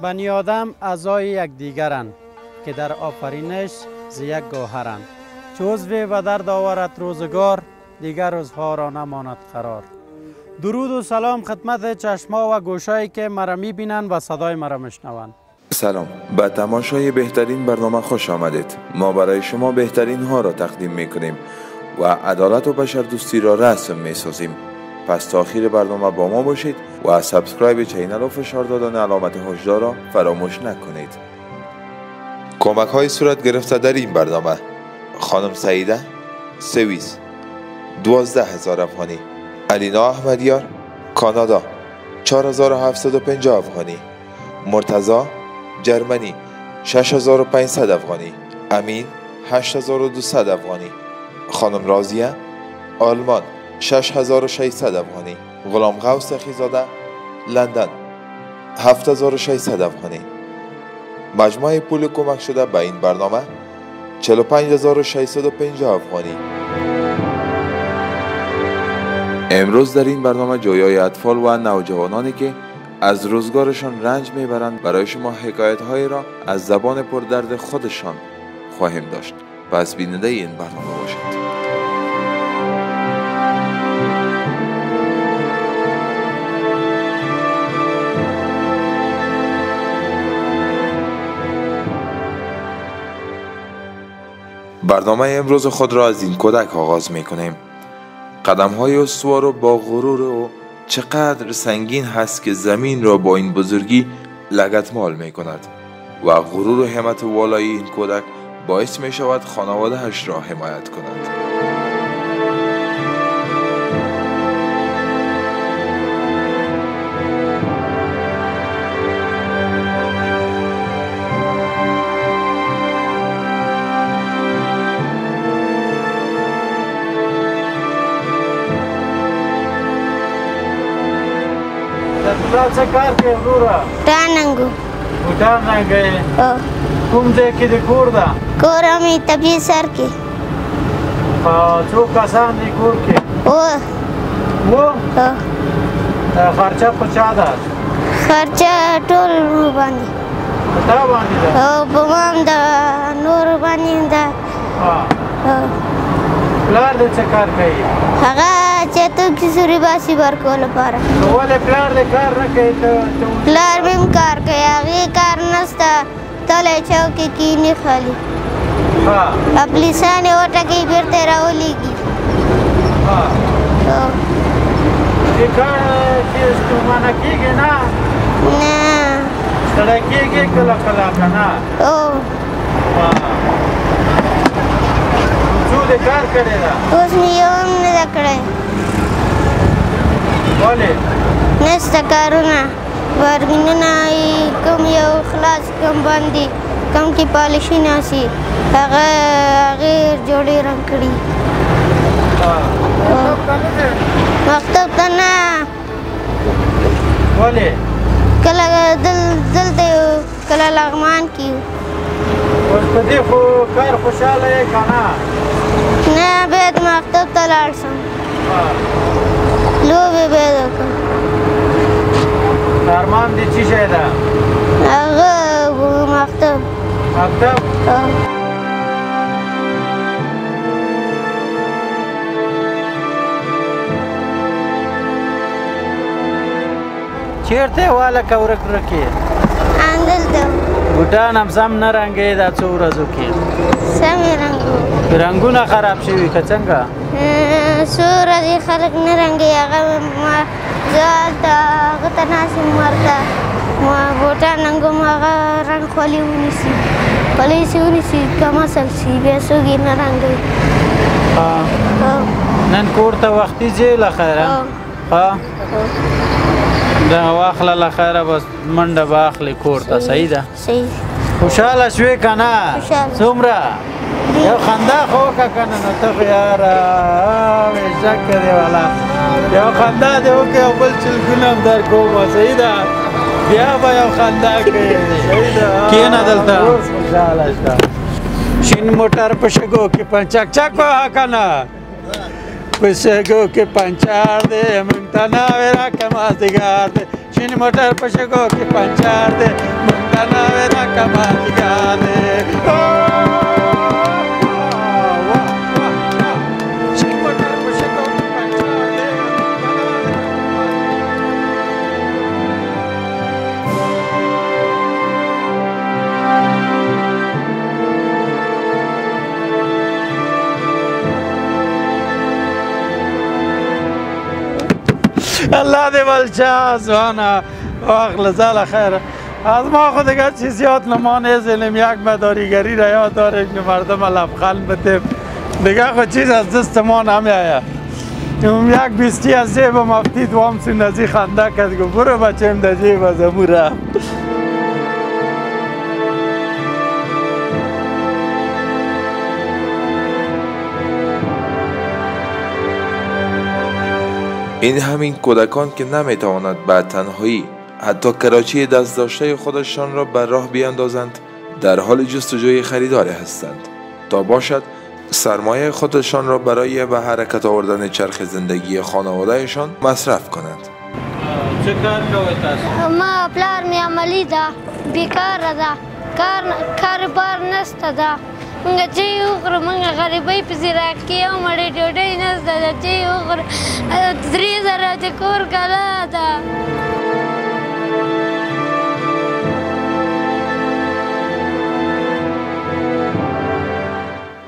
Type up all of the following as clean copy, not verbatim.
بنی آدم اعضای یکدیگرند که در آفرینش ز یک گوهرند. چو عضوی به درد آورد روزگار، دیگر عضوها را نماند قرار. درود و سلام خدمت چشما و گوشایی که مرا می‌بینند و صدای مرا میشنوند. سلام، به تماشای بهترین برنامه خوش آمدید. ما برای شما بهترین ها را تقدیم میکنیم و عدالت و بشردوستی را رسم میسازیم. پس تا آخر برنامه با ما باشید و سابسکرایب چینل و فشار دادن علامت هشدار را فراموش نکنید. کمک های صورت گرفته در این برنامه: خانم سعیده سوئیس 12,000 افغانی، علینا احمدیار کانادا 4,750 افغانی، مرتضی جرمنی 6,500 افغانی، امین 8,200 افغانی، خانم رازیه آلمان 6,600 افغانی، غلام غوث خیزاده لندن 7,600 افغانی. مجموع پول کمک شده به این برنامه 45,650 افغانی. امروز در این برنامه جویای اطفال و نوجوانانی که از روزگارشان رنج میبرند برای شما حکایت‌هایی را از زبان پردرد خودشان خواهیم داشت. پس بیننده این برنامه باشید. برنامه امروز خود را از این کودک آغاز میکنیم. قدم های استوار و با غرور و چقدر سنگین هست که زمین را با این بزرگی لگدمال می کند و غرور و همت والایی این کودک باعث می شود خانواده اش را حمایت کند. څه کار کوي وروره؟ راننګو بوټان رنګوې؟ کوم ځای کې د کور ده؟ کور مې طبیعي سر کې. څو کسان دي کور کې؟ اووه. خرچه په چا ده؟ خرچه ټول باندې په تا باندې ده؟ په ما هم ده، نورو باندې هم ده. پلار دې څه کار کوي؟ هغه چې توکي سوري باسي ورکول لپاره. ولې پلار دې کار نه کوي؟ پلار مې هم کار کوي، هغې کار نشته، تلی چوکې کیني خالي. پولیسان یې وټکوي بېرته یې راولېږي. دې کار کې ستومانه کېږي نه؟ نه. ستړی کېږي کله کله که نه؟ څو دې کار کړې ده؟ اوس مې یو هم نه ده کړی. ولې؟ نشته کارونه، بارګینونه کوم یو خلاص، کوم باندې کوم کې پالشي ناسي، هغې جوړې رنګ کړي. مکتب ته نه. ولې؟ کله دلته یو، کله لغمان کې یو. اوس په دې خو کار خوشحاله یې که نه؟ نه، باید مکتب ته لاړ شم، لوبې باید وکړم. ارمان دې څه شی ده؟ هغه مکتب. مکتب؟ چېرته یې والکه ورک ورک یې؟ همدلته. بوټان هم سم نه رنګوې دا څو ورځو کې؟ سم یې رنګوم. رنګونه خراب شوي که څنګه؟ څو ورځې خلک نه رنګوي، هغه زه هلته هغه ته ناست یم، ورته بوټان رنګوم، هغه رنګ خولې ونیسي، خولې چې ونیسي کم اصل شي، بیا څوک یې نه رنګوي. نن کور ته وختي ځې له خیره؟ دا واخله له خیره، بس منډه به اخلې کور ته. صحیح ده؟ صحیح. خوشحاله شوې که نه؟ څومره؟ یو خندا خو وکړه که نه؟ نو ته خو یاره بېشکه دی والا، یو خندا دې وکړې او بل چلګونه هم در کومه. صحیح ده؟ بیا به یو خندا کوې. صحیح ده؟ کښېنه دلته. خوشحاله شه. شین موټر په شګو کې چک چک وهه که نه؟ په شګو کې پنچر دی، موږ ته ناوې راکړه مازدیګر دی، چین موټر په شګو کې پنچر دی مونږ ته نوې دا کمالګیا دی چین موټر په شګو کې پنچر دی الله دې ولچه زوانه واخل زال خیر از ما خود دیگر چیزیات نمانه زلم یک مداریگری را یاد داره که مردم لبخند بده دیگر خود چیز از دست ما نمیآید یک بیستی از جیب مفتی دوام سون ازی خنده کرد که برو بچه‌م در جیب از امو رفت این همین کودکان که نمیتواند به تنهایی حتی کراچی دست داشته خودشان را بر راه بیاندازند در حال جستجوی خریداری هستند تا باشد سرمایه خودشان را برای به حرکت آوردن چرخ زندگی خانوادهشان مصرف کنند. چه کار کوئ تاسو؟ ما پلار می عملی ده بیکار ده کار بار نشته ده مونږ چې وخورو مونږ غریبۍ پسې راکېو مړې ډوډۍ نشته ده چې وخورو 3000 د کور کلا ده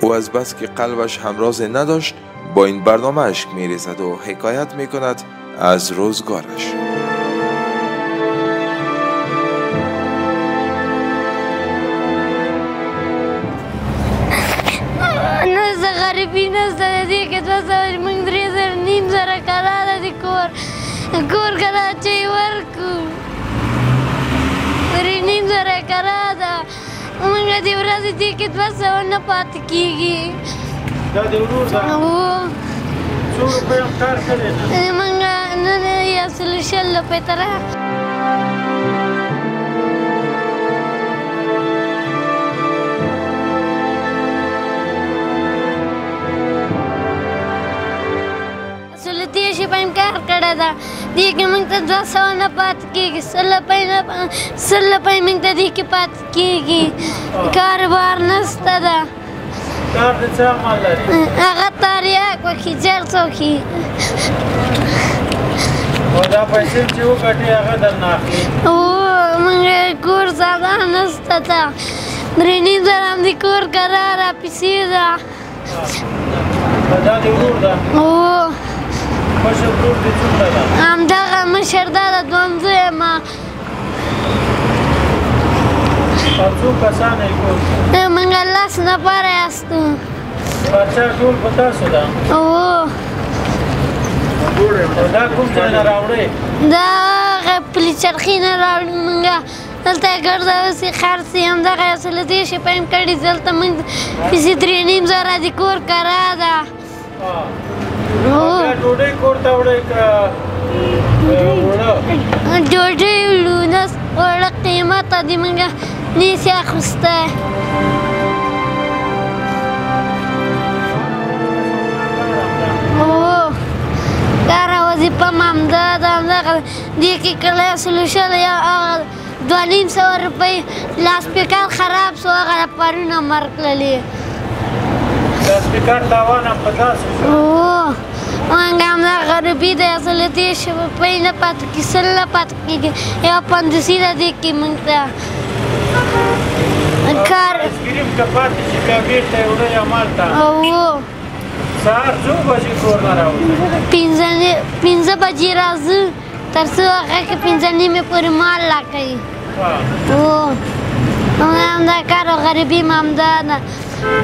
او از بس که قلبش همراز نداشت با این برنامه اشک میریزد و حکایت میکند از روزگارش. نشته غریبي نشته د دې کې 200 مونږ 3000 کلا ده د کور کلا چې ورکو 3000 کلا ده مونږ دې ورځې دې کې 200 نه پاتې کېږي دا د ورور ده څو روپۍ کار کړی ده مونږ نن یې اصل شل روپۍ تره پایم کار کړی ده دې کې موږ ته 200 نه پاتې کېږي 100 روپۍ موږ ته دې کې پاتې کېږي کاروبار نشته ده کار د څه عمل لري هغه تریاک وکړي جرس وکړي او دا پیسې چې وګټي هغه درنه اخلي موږ کور ساده نشته ده 3000 هم د کور کرا راپسې ده دا د ورور ده مشر ورور دې څومره ده همدغه مشر ده د دویم زوی ما او څو کسان یې کور کې موږ 10 نفره یاستو بچه ټول په تاسو ده او دا کوم ځای نه راوړئ دا هغه پلي چرخي نه راوړو موږ دلته یې ګرځوسي خرڅې همدغه یو څه له دې شي پایم کړي دلته موږ پیسې 3.5 د کور کرا ده ډوډۍ کور ته وړئ که اوړه ډوډۍ وړو نه اوړه قیمته دي موږ نشي اخیستی کاره وظیفه م همدا ده همدغه دې کې کله یو سلو شل یا 250 روپۍ لاسپیکر خراب سو هغه پرونه مرګ کړلې لاسپیکر تاوان هم په تاسو شو مونږ همدا غریبي ده اصل 30 روپۍ نه پاتې کېږي 100 نه پاتې کېږي یو 50 ده دې کې مونږ ته کار اسکریم که پاتې شي بیا بېرته یې وړئ همالته سهار څو بجې کور نه راوځئ 5 بجې راځو تر څو هغه کې 5:30 پورې مال لا کوي همدا کار او غریبي م همدا ده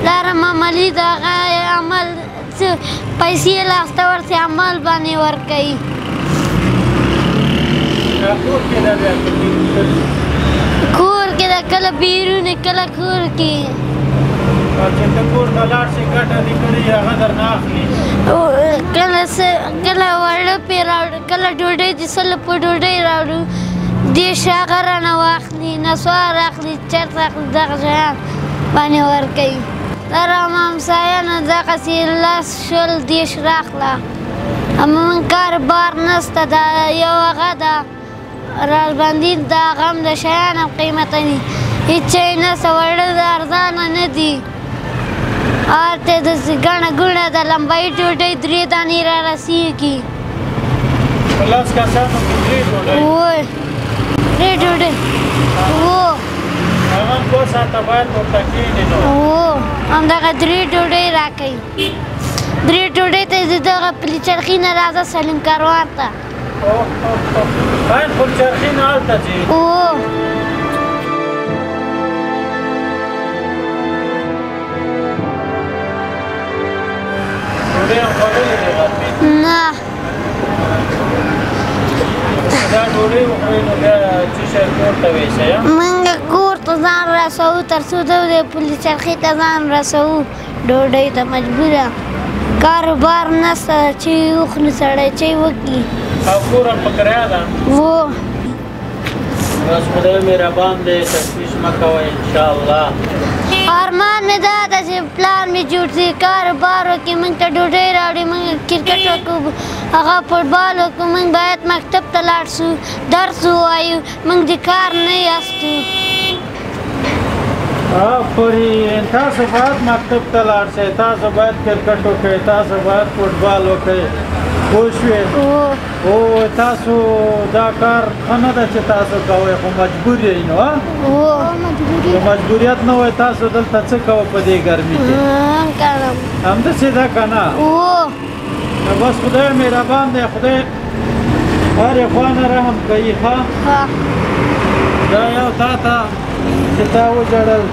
لاره م عملي ده هغه عمل پیسې یې لاسته ورسې عمل باندې ورکوي کور کې ده کله بیرون کله کور کې چې ته کور ته لاړ شې ګټه دې کړې هغه درنه اخلي کله وړه پې راوړو کله ډوډۍ د 100 په ډوډۍ راوړو دیش هغه رانه واخلي نسوار اخلي چرس اخلي دغه شیان باندې ورکوي در همسایه دغسې 10 دیش راخله اما من کار بار نشته ده یو هغه ده رالبندي دا غم د شیان هم قیمته دي هېڅ شی نشته وړه د ارزانه نه دي هر ته داسې ګڼه ګوڼه د لمبۍ ډوډۍ 3 دانې را رسېږي په لاس کسانو کې 3 ډوډۍ اوه 3 ډوډۍ اوه هغه 2 ساعته باید ورته کښېني نو اوه همدغه 3 ډوډۍ راکوي 3 ډوډۍ ته د دغه پلي چرخي نه راځه سلیم کاروان ته باید پل چرخي نه هلته ځې اوه ډوډۍ هم خوړلې دي غرمې نه دا ډوډۍ وخورئ نو بیا څه شی کور ته ویسئ موږ کور ته ځان رسوو تر څو د پلي چرخي ته ځان رسوو ډوډۍ ته مجبوره کاروبار نشته چې وخوري سړی چې وکړي او کور هم په کرایه ده و بس خدای مهربان دی تشویش مه کوئ انشاءالله ارمان مې دا ده چې پلان مې جوړ شي کاروبار وکړي موږ ته ډوډۍ راوړي موږ کرکټ وکړو هغه فوټبال وکړو موږ باید مکتب ته لاړ شو درس ووایو موږ د کار نه یاستو آفرین تاسو باید مکتب ته لاړ شئ تاسو باید کرکټ وکړئ تاسو باید فوټبال وکړئ پوه شوې او تاسو دا کار ښه نه ده چې تاسو کوئ خو مجبور یئ نو که مجبوریت نه وای تاسو دلته څه کوه په دې ګرمي کې همداسې ده که نه بس خدای مهربان دی خدای هرې خوا نه رحم کوي ښه دا یو تا ته چې تا وژړل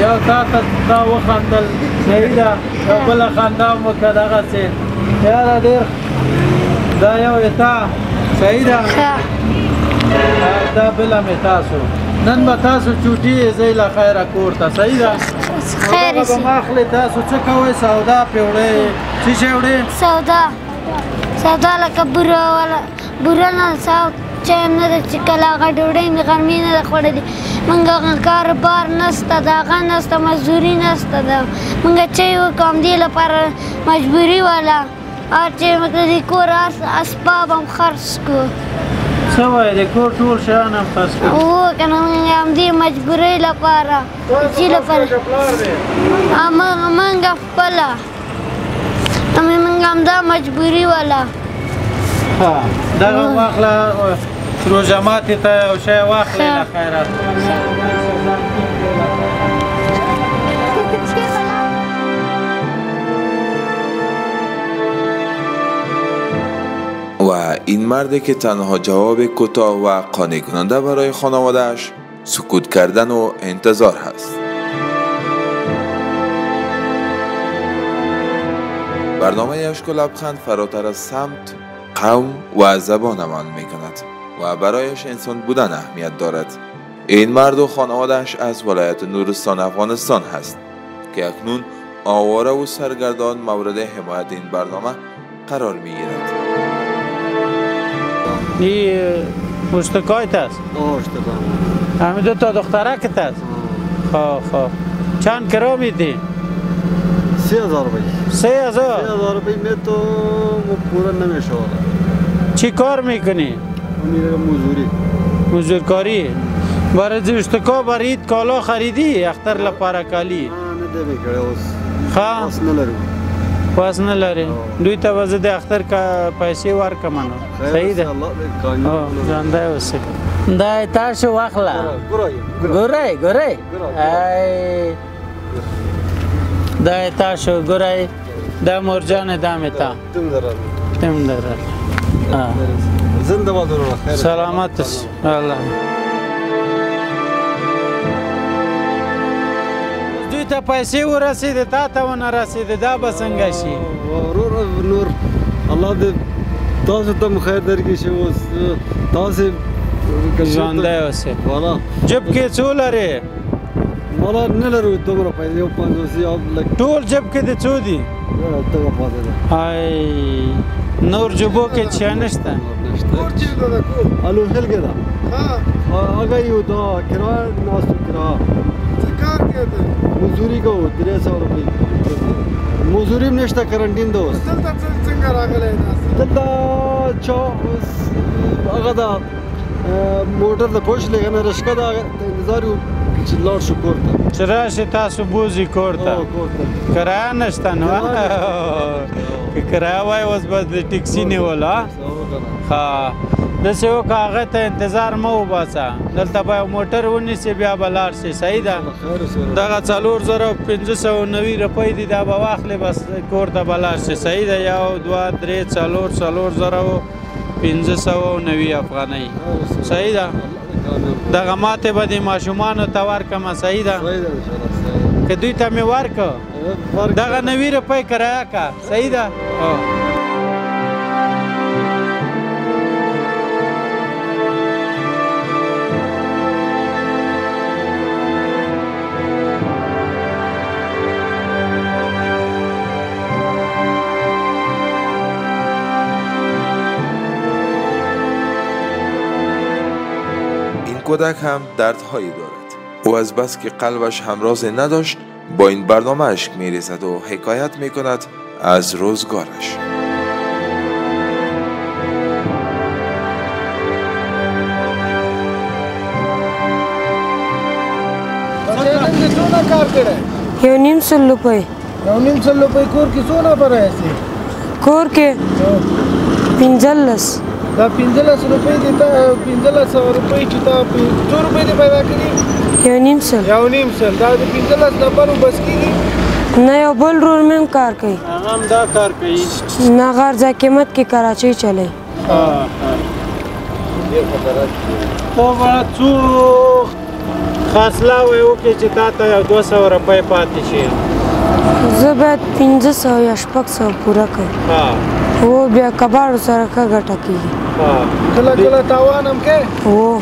یو تا ته تا وخندل صحیح ده یو بله خندا هم وکړه دغسې یاره ډېر دا یو یې تا صحیح ده دا بله مې تاسو نن به تاسو چوټي یې ځئ له خیره کور ته صحیح ده دغه به مه اخلئ تاسو څه کوئ سودا پې وړئ څه شی وړئ سودا لکه بوره نه چې نه ده چې کله هغه ډوډۍ مې غرمې نه ده خوړلې موږ کاروبار نشته د هغه نشته مزدوري نشته ده موږ چې وکړو همدې لپاره مجبوري واله چې موږ د کور اسباب هم خرڅ کړو څه وایې د کور ټول شیان هم خرڅ کړو هو که نه موږ همدې مجبورۍ لپاره چې لپاره موږ خپله موږ همدا مجبوري واله دغه واخله روژه ماتې ته یو شی واخلئ له خیرات و این مردی که تنها جواب کوتاه و قانع کننده برای خانواده‌اش سکوت کردن و انتظار هست. برنامه اشک و لبخند فراتر از سمت، قوم و زبان عمل می کند و برایش انسان بودن اهمیت دارد. این مرد و خانواده‌اش از ولایت نورستان افغانستان هست که اکنون آواره و سرگردان مورد حمایت این برنامه قرار می گیرد. این مشتکایت است؟ همین دو تا دخترکت است؟ خواه چند کرا میدی؟ 3000 روپی 3000 روپی می تو پورا نمیشه. چی کار میکنی؟ مزدورکاری برای زیشتکا برای اید کالا خریدی؟ اختر لپاره کالی؟ نه نمیکره خواه؟ پاس نلرم پاس نلری؟ دوی تا وزد اختر که پیسی ورکه منو صحیح ده؟ جانده وسیق دا تاشو واخلا گورای دا تاشو گورای دا مرجان دامتا تم درال زنده باد خیر سلامت الله دوی ته پیسې ورسېدې تا ته ونه رسېدې دا به څنګه شي ورور نور الله دې تاسو ته خیر درکړي چې اوس تاسو ژوندی اوسې جب کې څو لرې مالا نه لرو دومره پیسې یو 500 ټول جب کې د څو دي دغه پاتې ده نور جبو کې چا نشته الو هلګه ده هغه یو دا کرایه ناسو کرایه کار کوي مزدوري کوو 300 روپۍ مزدوري هم نشته کرنټین ده اوس دلته څنګه راغلی دلته چا هغه ده موټر د پوش لګنه رشکه دا انتظار یو چې لاړ شو کور ته چې راشي تاسو بوزي کور ته کرایه نشته نو که کرایه وای اوس به د ټیکسي نیول ها داسې وکړه هغه ته انتظار مه وباسه دلته به یو موټر ونیسې بیا به لاړ شي صحیح ده دغه 4590 روپۍ دي دا به واخلې بس کور ته به لاړ شي صحیح ده 1 2 3 4 590 افغانۍ صحیح ده دغه ماتې به د ماشومانو ته ورکړمه صحیح ده که دوی ته مې ورکړه دغه 90 روپۍ کرایه که صحیح ده کودک هم دردهایی دارد. او از بس که قلبش همراز نداشت با این برنامه اشک میریزد و حکایت میکند از روزگارش. یو نیم سل روپۍ کور کې څونه برایسي کور کې 15 دا 15 روپۍ دي ته 1500 روپۍ چې تا 2 روپۍ دې پیدا کړي یو نیم سل دا د 15 نمبرو بس کېږي نه یو بل رور مې هم کار کوي هغه هم دا کار کوي نه غرض قیمت کې کراچۍ چلی ته به څو خرڅلاوی وکړې چې تا ته یو 200 روپۍ پاتې شي زه باید 500 یا 600 پوره کړم او بیا کباړو سره ښه ګټه کېږي کله کله تاوان هم کوې هو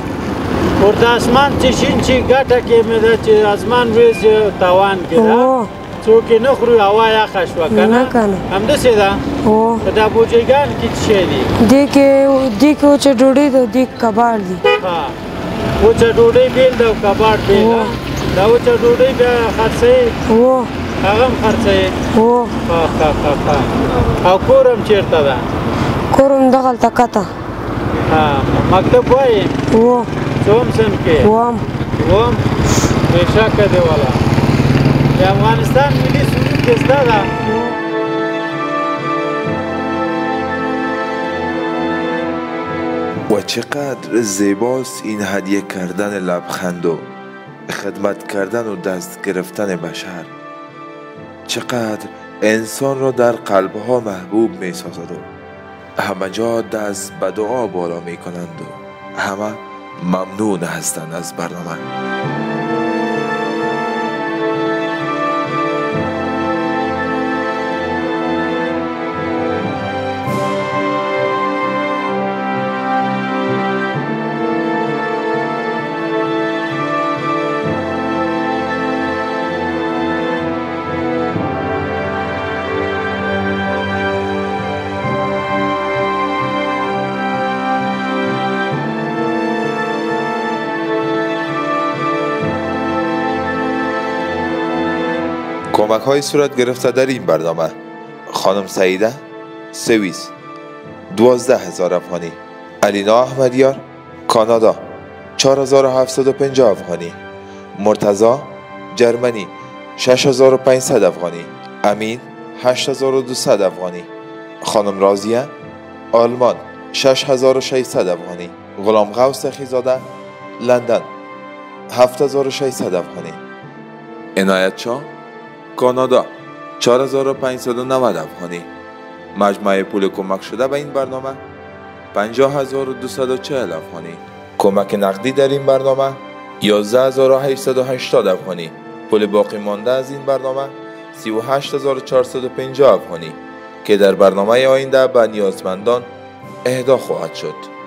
اور د اسمان چې شین چې ګټه کې مې ده چې اسمان وریځ تاوان کې ده څوک یې نه خوري هوا یخه شوه که نه همداسې ده هو په دا بوجیګان کې څه شی دي دې کې وچه ډوډۍ ده دې کباړ دي وچه ډوډۍ بېل ده او کباړ بېل ده دا وچه ډوډۍ بیا خرڅوې هو هغه هم خرڅوې هو او کور هم چېرته ده کور هم دغلته کته مکتب وایې هو څوم صنف کې اووم بېشکه دی والا د افغانستان ملي سرود دې زده ده و چقدر زیباست این هدیه کردن لبخند و خدمت کردن و دست گرفتن بشر. چقدر انسان را در قلبها محبوب می سازد و همه جا دست به دعا بالا می کنند و همه ممنون هستند از برنامه. کمک های صورت گرفته در این برنامه: خانم سعیده سوئیس 12,000 افغانی، علینا احمدیار کانادا 4,750 افغانی، مرتضی جرمنی 6,500 افغانی، امین 8,200 افغانی، خانم رازیه آلمان 6,600 افغانی، غلام غوث خیزاده لندن 7,600 افغانی، عنایت شاه کانادا 4,590 افغانی. مجموع پول کمک شده به این برنامه 50,240 افغانی. کمک نقدی در این برنامه 11,880 افغانی. پول باقی مانده از این برنامه 38,450 افغانی که در برنامه آینده به نیازمندان اهدا خواهد شد.